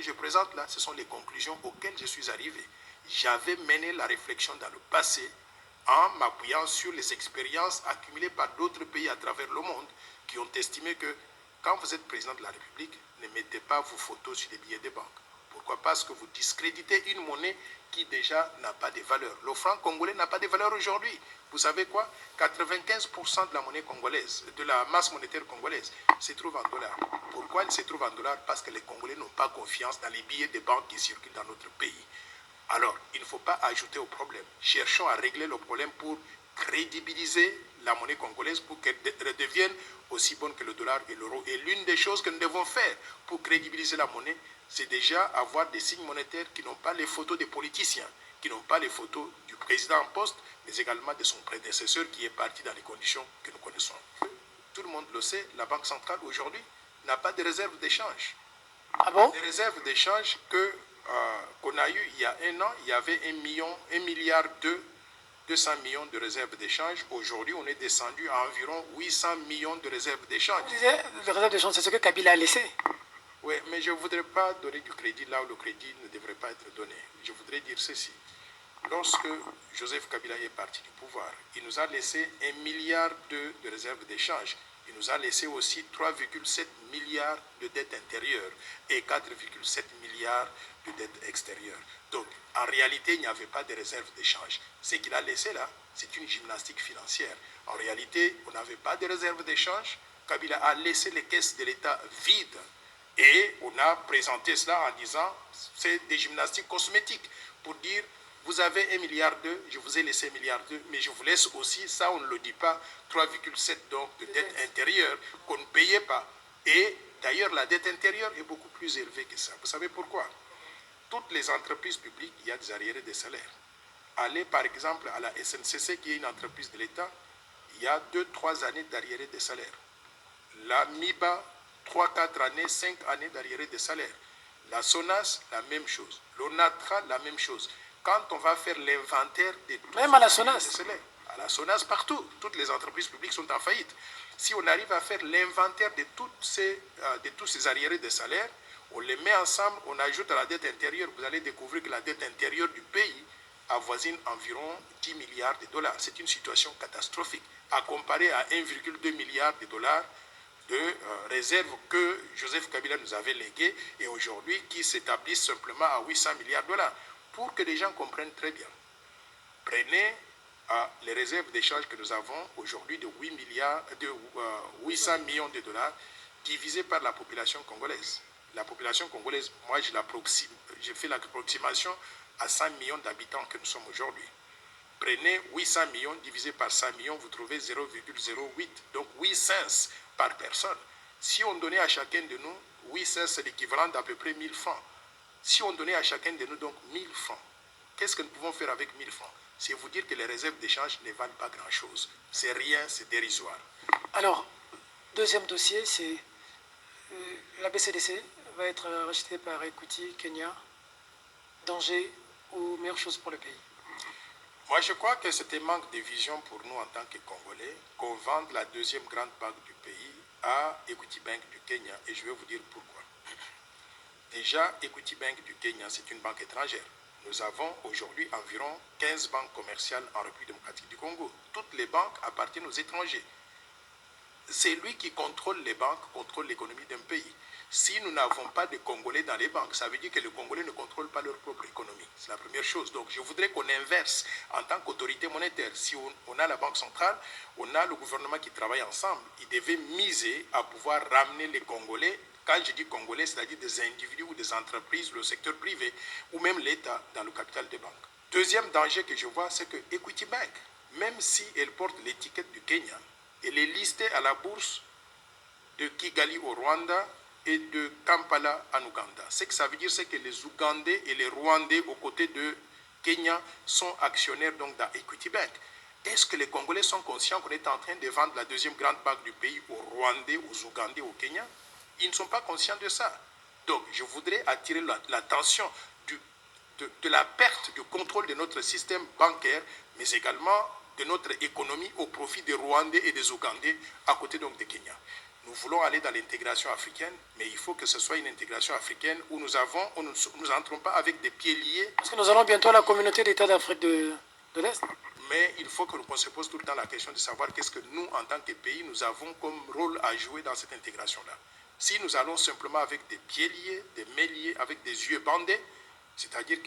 que je présente là, ce sont les conclusions auxquelles je suis arrivé. J'avais mené la réflexion dans le passé en m'appuyant sur les expériences accumulées par d'autres pays à travers le monde qui ont estimé que quand vous êtes président de la République, ne mettez pas vos photos sur les billets des banques. Pourquoi? Parce que vous discréditez une monnaie qui déjà n'a pas de valeur. Le franc congolais n'a pas de valeur aujourd'hui. Vous savez quoi? 95% de la monnaie congolaise, de la masse monétaire congolaise, se trouve en dollars. Pourquoi elle se trouve en dollars? Parce que les Congolais n'ont pas confiance dans les billets des banques qui circulent dans notre pays. Alors, il ne faut pas ajouter au problème. Cherchons à régler le problème pour crédibiliser la monnaie congolaise pour qu'elle devienne aussi bonne que le dollar et l'euro. Et l'une des choses que nous devons faire pour crédibiliser la monnaie, c'est déjà avoir des signes monétaires qui n'ont pas les photos des politiciens, qui n'ont pas les photos du président en poste, mais également de son prédécesseur qui est parti dans les conditions que nous connaissons. Tout le monde le sait, la Banque centrale aujourd'hui n'a pas de réserve d'échange. Ah bon? Les réserves d'échange qu'on a eues il y a un an, il y avait 1 milliard 200 millions de réserves d'échange. Aujourd'hui, on est descendu à environ 800 millions de réserves d'échange. Vous disiez, les réserves d'échange, c'est ce que Kabila a laissé. Oui, mais je ne voudrais pas donner du crédit là où le crédit ne devrait pas être donné. Je voudrais dire ceci. Lorsque Joseph Kabila est parti du pouvoir, il nous a laissé 1 milliard de réserves d'échange. Il nous a laissé aussi 3,7 milliards de dettes intérieures et 4,7 milliards de dettes extérieures. Donc, en réalité, il n'y avait pas de réserve d'échange. Ce qu'il a laissé là, c'est une gymnastique financière. En réalité, on n'avait pas de réserve d'échange. Kabila a laissé les caisses de l'État vides. Et on a présenté cela en disant, c'est des gymnastiques cosmétiques pour dire, vous avez 1,2 milliard, je vous ai laissé 1,2 milliard, mais je vous laisse aussi, ça on ne le dit pas, 3,7 donc de dette intérieure qu'on ne payait pas. Et d'ailleurs, la dette intérieure est beaucoup plus élevée que ça. Vous savez pourquoi? Toutes les entreprises publiques, il y a des arriérés de salaire. Allez par exemple à la SNCC, qui est une entreprise de l'État, il y a 2-3 années d'arriérés de salaire. La MIBA, 3-4 années, 5 années d'arriérés de salaire. La SONAS, la même chose. L'ONATRA, la même chose. Quand on va faire l'inventaire de tous Même à la SONAS. À la SONAS, partout, toutes les entreprises publiques sont en faillite. Si on arrive à faire l'inventaire de tous ces arriérés de salaire, on les met ensemble, on ajoute à la dette intérieure, vous allez découvrir que la dette intérieure du pays avoisine environ 10 milliards de dollars. C'est une situation catastrophique à comparer à 1,2 milliard de dollars de réserves que Joseph Kabila nous avait léguées et aujourd'hui qui s'établissent simplement à 800 milliards de dollars. Pour que les gens comprennent très bien, prenez les réserves d'échange que nous avons aujourd'hui de 800 millions de dollars divisées par la population congolaise. La population congolaise, moi je fais l'approximation à 100 millions d'habitants que nous sommes aujourd'hui. Prenez 800 millions divisé par 100 millions, vous trouvez 0,08, donc 8 cents par personne. Si on donnait à chacun de nous, 8 cents c'est l'équivalent d'à peu près 1000 francs. Si on donnait à chacun de nous donc 1000 francs, qu'est-ce que nous pouvons faire avec 1000 francs? C'est vous dire que les réserves d'échange ne valent pas grand-chose. C'est rien, c'est dérisoire. Alors, deuxième dossier, c'est la BCDC va être rachetée par Equity Kenya. Danger ou meilleure chose pour le pays? Moi, je crois que c'était manque de vision pour nous en tant que Congolais qu'on vende la deuxième grande banque du pays à Equity Bank du Kenya. Et je vais vous dire pourquoi. Déjà, Equity Bank du Kenya, c'est une banque étrangère. Nous avons aujourd'hui environ 15 banques commerciales en République démocratique du Congo. Toutes les banques appartiennent aux étrangers. C'est lui qui contrôle les banques, contrôle l'économie d'un pays. Si nous n'avons pas de Congolais dans les banques, ça veut dire que les Congolais ne contrôlent pas leur propre économie. C'est la première chose. Donc je voudrais qu'on inverse en tant qu'autorité monétaire. Si on a la Banque centrale, on a le gouvernement qui travaille ensemble. Ils devaient miser à pouvoir ramener les Congolais. Quand je dis Congolais, c'est-à-dire des individus ou des entreprises, le secteur privé, ou même l'État dans le capital des banques. Deuxième danger que je vois, c'est que Equity Bank, même si elle porte l'étiquette du Kenya, elle est listée à la bourse de Kigali au Rwanda et de Kampala en Ouganda. Ce que ça veut dire, c'est que les Ougandais et les Rwandais aux côtés de Kenya sont actionnaires donc dans Equity Bank. Est-ce que les Congolais sont conscients qu'on est en train de vendre la deuxième grande banque du pays aux Rwandais, aux Ougandais, au Kenya? Ils ne sont pas conscients de ça. Donc, je voudrais attirer l'attention de la perte du contrôle de notre système bancaire, mais également de notre économie au profit des Rwandais et des Ougandais à côté donc des Kenya. Nous voulons aller dans l'intégration africaine, mais il faut que ce soit une intégration africaine où nous n'entrons pas avec des pieds liés. Parce que nous allons bientôt à la communauté d'États d'Afrique de l'Est. Mais il faut qu'on se pose tout le temps la question de savoir qu'est-ce que nous, en tant que pays, nous avons comme rôle à jouer dans cette intégration-là. Si nous allons simplement avec des pieds liés, des mains liés, avec des yeux bandés, c'est-à-dire que